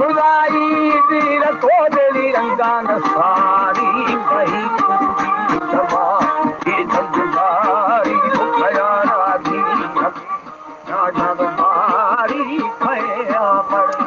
खुदाई वीर तो दिली रंगान सारी वही समा ये जगदारी खया राधी ना जगदारी खया पर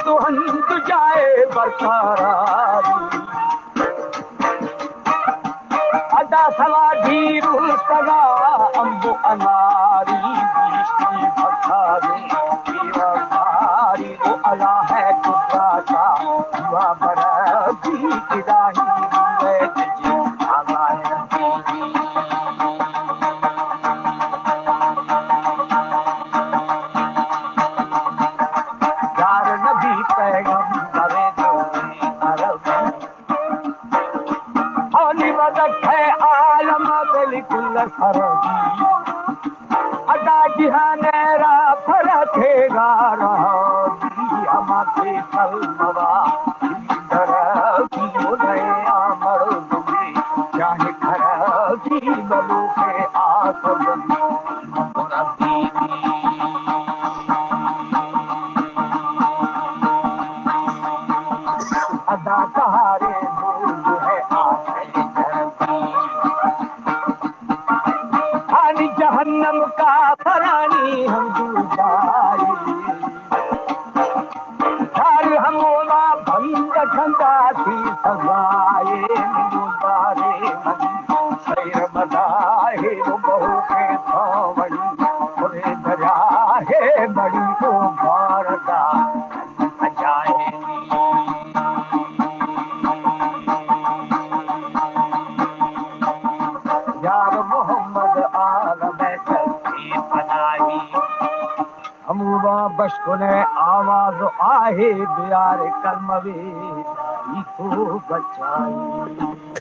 तू हंद जाए बरकरारी अदा सवा धीर सदा अंबु अनारी बीष्टी भखारी जीवनारी वो अला है कुदराता हुआ बरदी इलाही है जी आगाए यार नबी पैगंबर जो अरब होली मदद है आलम बिल्कुल सरदी अदा जिहानेरा फरखेगा रही हमारे सलमवा दरदी उदय अमर दुबी चाहे खरदी बलू के आसम अदा सहारे दूध है खानी जहन्नम का फरानी हम दूजाई हर हमोला भंग ठंडा थी सजाए गुजारे शैर बदाए बहू के थावड़ी पूरे दरिया है बड़ी को भारदा अजाए यार मोहम्मद आलम चलती बनाई हमूबा बशकुने आवाज आहे बियार कलमवे को बचाई